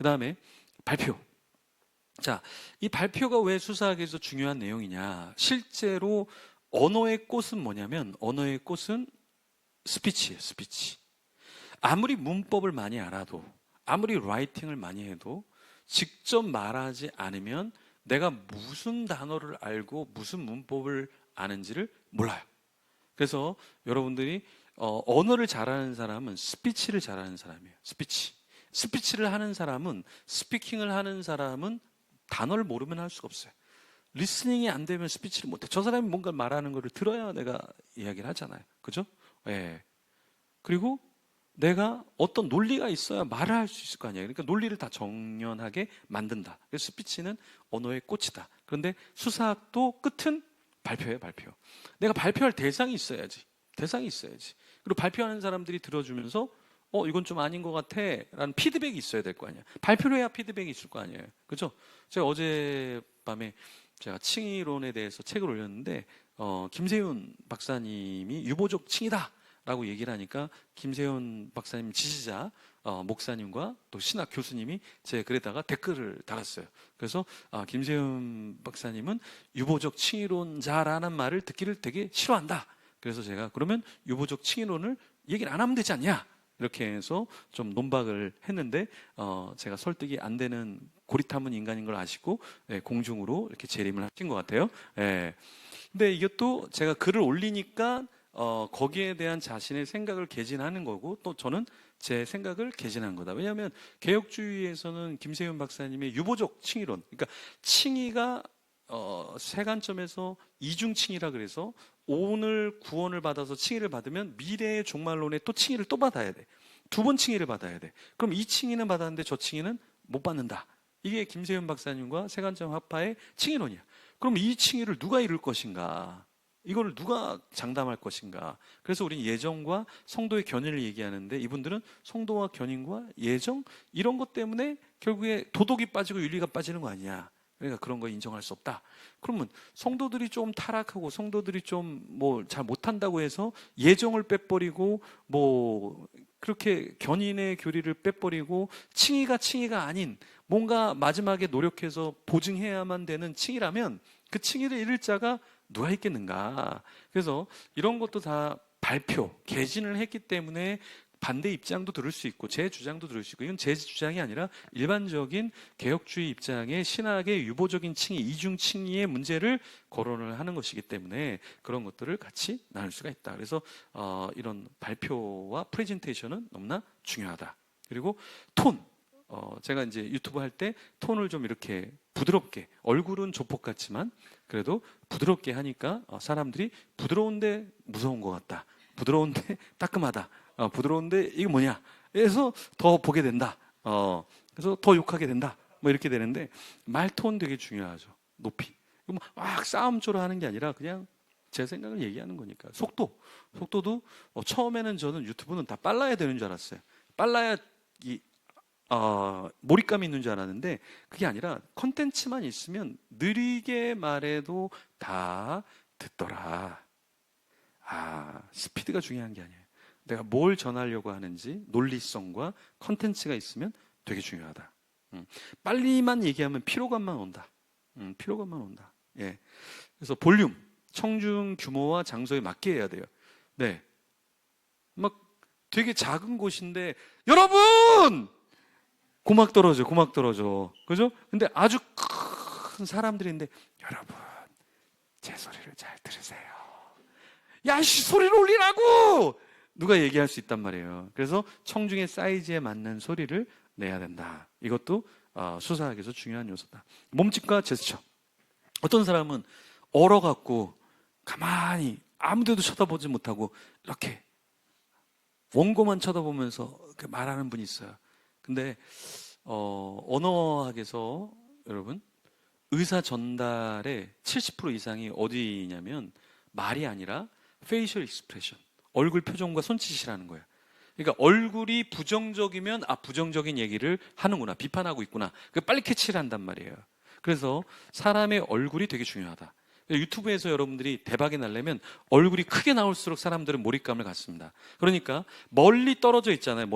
그 다음에 발표. 자, 이 발표가 왜 수사학에서 중요한 내용이냐? 실제로 언어의 꽃은 뭐냐면, 언어의 꽃은 스피치예요, 스피치. 아무리 문법을 많이 알아도, 아무리 라이팅을 많이 해도 직접 말하지 않으면 내가 무슨 단어를 알고 무슨 문법을 아는지를 몰라요. 그래서 여러분들이 언어를 잘하는 사람은 스피치를 잘하는 사람이에요. 스피치. 스피치를 하는 사람은, 스피킹을 하는 사람은 단어를 모르면 할 수가 없어요. 리스닝이 안 되면 스피치를 못해. 저 사람이 뭔가 말하는 거를 들어야 내가 이야기를 하잖아요. 그죠? 예. 그리고 내가 어떤 논리가 있어야 말을 할 수 있을 거 아니에요. 그러니까 논리를 다 정연하게 만든다. 그래서 스피치는 언어의 꽃이다. 그런데 수사학도 끝은 발표예요, 발표. 내가 발표할 대상이 있어야지. 대상이 있어야지. 그리고 발표하는 사람들이 들어주면서 이건 좀 아닌 것 같아 라는 피드백이 있어야 될 거 아니에요. 발표를 해야 피드백이 있을 거 아니에요. 그죠? 제가 어젯밤에 제가 칭의론에 대해서 책을 올렸는데 김세윤 박사님이 유보적 칭의다 라고 얘기를 하니까 김세윤 박사님 지지자 목사님과 또 신학 교수님이 제 글에다가 댓글을 달았어요. 그래서 김세윤 박사님은 유보적 칭의론자라는 말을 듣기를 되게 싫어한다. 그래서 제가 그러면 유보적 칭의론을 얘기를 안 하면 되지 않냐, 이렇게 해서 좀 논박을 했는데 제가 설득이 안 되는 고리타문 인간인 걸 아시고 공중으로 이렇게 재림을 하신 것 같아요. 근데 이것도 제가 글을 올리니까 거기에 대한 자신의 생각을 개진하는 거고, 또 저는 제 생각을 개진한 거다. 왜냐하면 개혁주의에서는 김세윤 박사님의 유보적 칭의론, 그러니까 칭의가 세 관점에서 이중칭의라 그래서 오늘 구원을 받아서 칭의를 받으면 미래의 종말론에 또 칭의를 또 받아야 돼. 두 번 칭의를 받아야 돼. 그럼 이 칭의는 받았는데 저 칭의는 못 받는다. 이게 김세윤 박사님과 세관점 학파의 칭의론이야. 그럼 이 칭의를 누가 이룰 것인가? 이걸 누가 장담할 것인가? 그래서 우리는 예정과 성도의 견인을 얘기하는데, 이분들은 성도와 견인과 예정 이런 것 때문에 결국에 도덕이 빠지고 윤리가 빠지는 거 아니야. 그러니까 그런 거 인정할 수 없다. 그러면 성도들이 좀 타락하고 성도들이 좀 뭐 잘 못한다고 해서 예정을 빼버리고 뭐 그렇게 견인의 교리를 빼버리고 칭의가 아닌 뭔가 마지막에 노력해서 보증해야만 되는 칭의라면 그 칭의를 잃을 자가 누가 있겠는가. 그래서 이런 것도 다 발표, 개진을 했기 때문에 반대 입장도 들을 수 있고 제 주장도 들을 수 있고, 이건 제 주장이 아니라 일반적인 개혁주의 입장의 신학의 유보적인 칭의, 이중 칭의의 문제를 거론을 하는 것이기 때문에 그런 것들을 같이 나눌 수가 있다. 그래서 이런 발표와 프레젠테이션은 너무나 중요하다. 그리고 톤, 제가 이제 유튜브 할 때 톤을 좀 이렇게 부드럽게, 얼굴은 조폭 같지만 그래도 부드럽게 하니까 사람들이 부드러운데 무서운 것 같다, 부드러운데 따끔하다, 부드러운데 이게 뭐냐 해서 더 보게 된다, 그래서 더 욕하게 된다, 뭐 이렇게 되는데 말톤 되게 중요하죠. 높이. 막 싸움조로 하는 게 아니라 그냥 제 생각을 얘기하는 거니까. 속도도 처음에는 저는 유튜브는 다 빨라야 되는 줄 알았어요. 빨라야 몰입감이 있는 줄 알았는데 그게 아니라 컨텐츠만 있으면 느리게 말해도 다 듣더라. 스피드가 중요한 게 아니에요. 내가 뭘 전하려고 하는지 논리성과 컨텐츠가 있으면 되게 중요하다. 빨리만 얘기하면 피로감만 온다. 피로감만 온다. 예. 그래서 볼륨, 청중 규모와 장소에 맞게 해야 돼요. 네. 막 되게 작은 곳인데 여러분! 고막 떨어져. 그죠? 근데 아주 큰 사람들인데 여러분, 제 소리를 잘 들으세요. 야, 소리를 올리라고! 누가 얘기할 수 있단 말이에요. 그래서 청중의 사이즈에 맞는 소리를 내야 된다. 이것도 수사학에서 중요한 요소다. 몸짓과 제스처. 어떤 사람은 얼어갖고 가만히 아무데도 쳐다보지 못하고 이렇게 원고만 쳐다보면서 말하는 분이 있어요. 근데 언어학에서 여러분, 의사 전달의 70% 이상이 어디냐면 말이 아니라 facial expression, 얼굴 표정과 손짓이라는 거예요. 그러니까 얼굴이 부정적이면 부정적인 얘기를 하는구나, 비판하고 있구나, 빨리 캐치를 한단 말이에요. 그래서 사람의 얼굴이 되게 중요하다. 유튜브에서 여러분들이 대박이 나려면 얼굴이 크게 나올수록 사람들은 몰입감을 갖습니다. 그러니까 멀리 떨어져 있잖아요.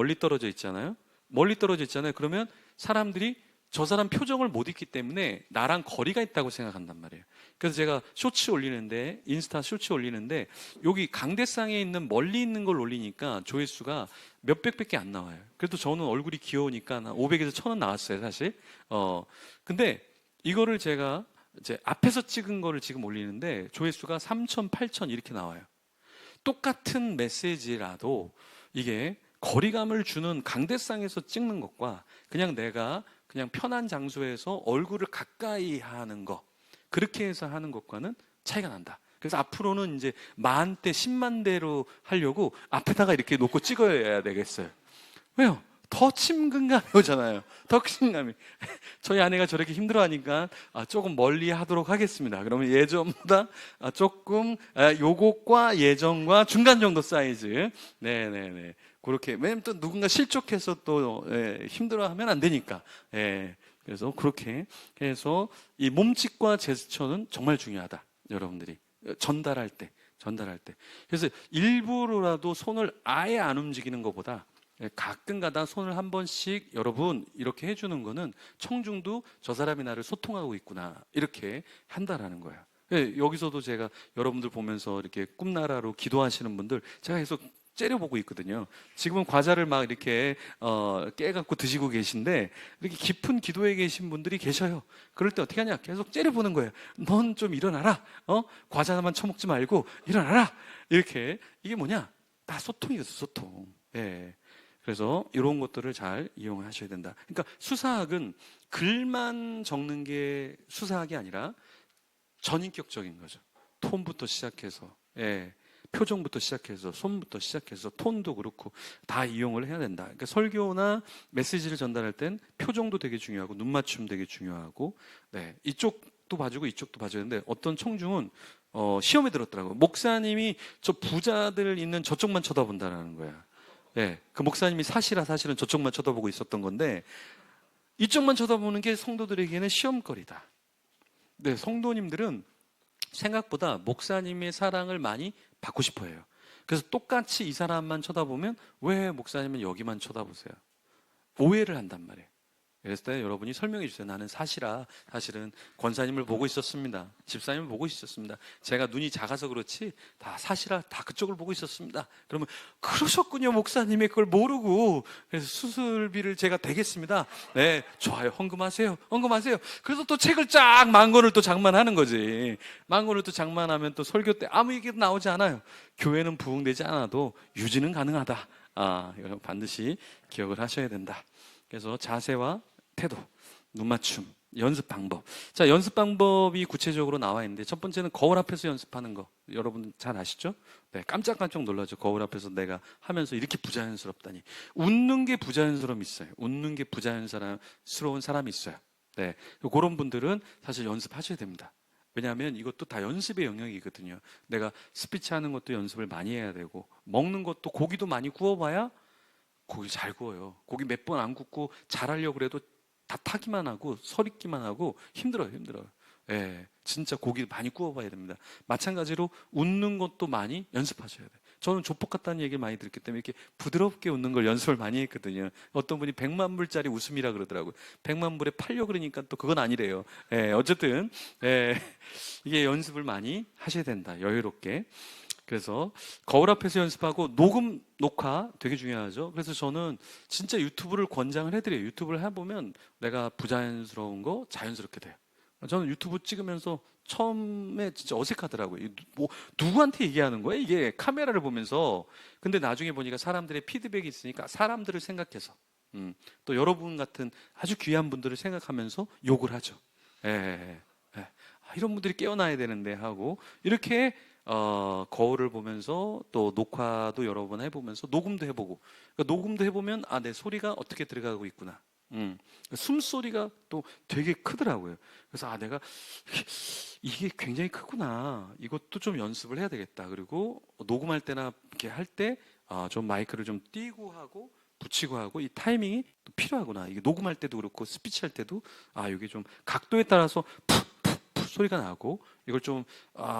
그러면 사람들이 저 사람 표정을 못 읽기 때문에 나랑 거리가 있다고 생각한단 말이에요. 그래서 제가 쇼츠 올리는데, 인스타 쇼츠 올리는데, 여기 강대상에 있는 멀리 있는 걸 올리니까 조회수가 몇백밖에 안 나와요. 그래도 저는 얼굴이 귀여우니까 500에서 1000은 나왔어요, 사실. 근데 이거를 제가 이제 앞에서 찍은 거를 지금 올리는데 조회수가 3000, 8000 이렇게 나와요. 똑같은 메시지라도 이게 거리감을 주는 강대상에서 찍는 것과 그냥 내가 그냥 편한 장소에서 얼굴을 가까이 하는 거, 그렇게 해서 하는 것과는 차이가 난다. 그래서 앞으로는 이제 10,000대, 100,000대로 하려고 앞에다가 이렇게 놓고 찍어야 되겠어요. 왜요? 더 친근감이 오잖아요. 더 친근감이. 저희 아내가 저렇게 힘들어하니까 조금 멀리 하도록 하겠습니다. 그러면 예전보다 조금 요것과 예전과 중간 정도 사이즈. 네네네. 그렇게. 왜냐면 또 누군가 실족해서 또 힘들어하면 안 되니까. 그래서 그렇게 해서 이 몸짓과 제스처는 정말 중요하다. 여러분들이 전달할 때. 그래서 일부러라도 손을 아예 안 움직이는 것보다 가끔가다 손을 한 번씩 여러분 이렇게 해주는 거는 청중도 저 사람이 나를 소통하고 있구나 이렇게 한다라는 거예요. 여기서도 제가 여러분들 보면서 이렇게 꿈나라로 기도하시는 분들 제가 계속 째려보고 있거든요. 지금은 과자를 막 이렇게 깨갖고 드시고 계신데 이렇게 깊은 기도에 계신 분들이 계셔요. 그럴 때 어떻게 하냐? 계속 째려보는 거예요. 넌 좀 일어나라. 과자만 처먹지 말고 일어나라. 이렇게. 이게 뭐냐? 다 소통이거든, 소통. 그래서 이런 것들을 잘 이용하셔야 된다. 그러니까 수사학은 글만 적는 게 수사학이 아니라 전인격적인 거죠. 톤부터 시작해서, 표정부터 시작해서, 손부터 시작해서, 톤도 그렇고 다 이용을 해야 된다. 그러니까 설교나 메시지를 전달할 땐 표정도 되게 중요하고, 눈맞춤 되게 중요하고, 이쪽도 봐주고 이쪽도 봐줘야 되는데 어떤 청중은 시험에 들었더라고요. 목사님이 저 부자들 있는 저쪽만 쳐다본다라는 거야. 그 목사님이 사실은 저쪽만 쳐다보고 있었던 건데 이쪽만 쳐다보는 게 성도들에게는 시험거리다. 성도님들은 생각보다 목사님의 사랑을 많이 받고 싶어 해요. 그래서 똑같이 이 사람만 쳐다보면 왜 목사님은 여기만 쳐다보세요? 오해를 한단 말이에요. 그랬을 때 여러분이 설명해 주세요. 나는 사실은 권사님을 보고 있었습니다. 집사님을 보고 있었습니다. 제가 눈이 작아서 그렇지 다 그쪽을 보고 있었습니다. 그러면 그러셨군요. 목사님이 그걸 모르고. 그래서 수술비를 제가 대겠습니다. 네, 좋아요. 헌금하세요. 그래서 또 책을 쫙 10,000권을 또 장만하는 거지. 10,000권을 또 장만하면 또 설교 때 아무 얘기도 나오지 않아요. 교회는 부흥되지 않아도 유지는 가능하다. 여러분 반드시 기억을 하셔야 된다. 그래서 자세와 태도, 눈맞춤, 연습 방법. 자, 연습 방법이 구체적으로 나와 있는데 첫 번째는 거울 앞에서 연습하는 거. 여러분 잘 아시죠? 깜짝깜짝 놀라죠. 거울 앞에서 내가 하면서 이렇게 부자연스럽다니. 웃는 게 부자연스러움이 있어요. 웃는 게 부자연스러운 사람이 있어요. 그런 분들은 사실 연습하셔야 됩니다. 왜냐하면 이것도 다 연습의 영역이거든요. 내가 스피치 하는 것도 연습을 많이 해야 되고 먹는 것도 고기도 많이 구워봐야 고기 잘 구워요. 고기 몇 번 안 굽고 잘하려고 그래도 다 타기만 하고 서리기만 하고 힘들어요. 진짜 고기 많이 구워봐야 됩니다. 마찬가지로 웃는 것도 많이 연습하셔야 돼요. 저는 조폭 같다는 얘기를 많이 들었기 때문에 이렇게 부드럽게 웃는 걸 연습을 많이 했거든요. 어떤 분이 100만 불짜리 웃음이라 그러더라고요. 100만 불에 팔려 그러니까 또 그건 아니래요. 어쨌든 이게 연습을 많이 하셔야 된다. 여유롭게. 그래서 거울 앞에서 연습하고 녹화 되게 중요하죠. 그래서 저는 진짜 유튜브를 권장을 해드려요. 유튜브를 해보면 내가 부자연스러운 거 자연스럽게 돼요. 저는 유튜브 찍으면서 처음에 진짜 어색하더라고요. 뭐 누구한테 얘기하는 거예요? 이게 카메라를 보면서. 근데 나중에 보니까 사람들의 피드백이 있으니까 사람들을 생각해서 또 여러분 같은 아주 귀한 분들을 생각하면서 욕을 하죠. 이런 분들이 깨어나야 되는데 하고 이렇게 거울을 보면서 또 녹화도 여러 번 해보면서 녹음도 해보고 그러니까 녹음도 해보면 내 소리가 어떻게 들어가고 있구나. 숨소리가 또 되게 크더라고요. 그래서 내가 이게 굉장히 크구나. 이것도 좀 연습을 해야 되겠다. 그리고 녹음할 때나 이렇게 할 때 좀 마이크를 좀 띄고 하고 붙이고 하고 이 타이밍이 또 필요하구나. 이게 녹음할 때도 그렇고 스피치 할 때도 이게 좀 각도에 따라서 소리가 나고 이걸 좀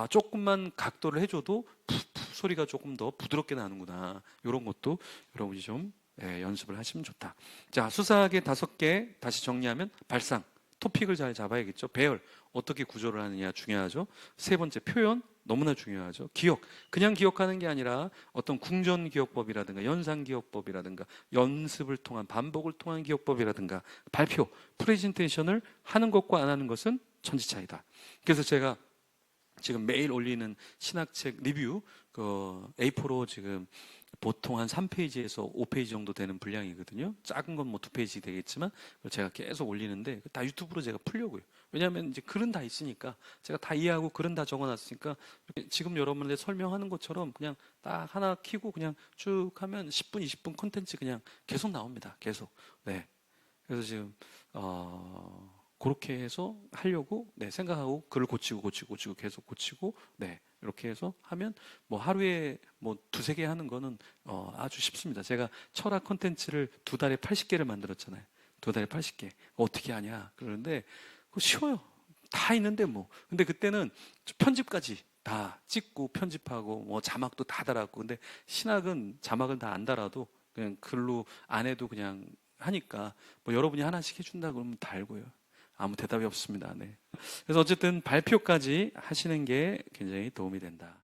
조금만 각도를 해줘도 푸푸 소리가 조금 더 부드럽게 나는구나. 이런 것도 여러분이 좀 예, 연습을 하시면 좋다. 자, 수사하기 5개 다시 정리하면 발상, 토픽을 잘 잡아야겠죠. 배열, 어떻게 구조를 하느냐 중요하죠. 세 번째, 표현, 너무나 중요하죠. 기억, 그냥 기억하는 게 아니라 어떤 궁전 기억법이라든가 연상 기억법이라든가 연습을 통한 반복을 통한 기억법이라든가 발표, 프레젠테이션을 하는 것과 안 하는 것은 천지차이다. 그래서 제가 지금 매일 올리는 신학책 리뷰 그 A4로 지금 보통 한 3페이지에서 5페이지 정도 되는 분량이거든요. 작은 건 뭐 2페이지 되겠지만 그걸 제가 계속 올리는데 다 유튜브로 제가 풀려고요. 왜냐하면 이제 글은 다 있으니까 제가 다 이해하고 글은 다 적어놨으니까 지금 여러분들 설명하는 것처럼 그냥 딱 하나 키고 그냥 쭉 하면 10분, 20분 콘텐츠 그냥 계속 나옵니다. 계속. 네. 그래서 지금 그렇게 해서 하려고 네, 생각하고 글을 고치고 계속 고치고 네, 이렇게 해서 하면 뭐 하루에 뭐 2-3개 하는 거는 아주 쉽습니다. 제가 철학 콘텐츠를 2달에 80개를 만들었잖아요. 2달에 80개. 어떻게 하냐? 그러는데 그거 쉬워요. 다 있는데 뭐. 근데 그때는 편집까지 다 찍고 편집하고 뭐 자막도 다 달았고 근데 신학은 자막을 다 안 달아도 그냥 글로 안 해도 그냥 하니까 뭐 여러분이 하나씩 해준다 그러면 달고요. 아무 대답이 없습니다. 네. 그래서 어쨌든 발표까지 하시는 게 굉장히 도움이 된다.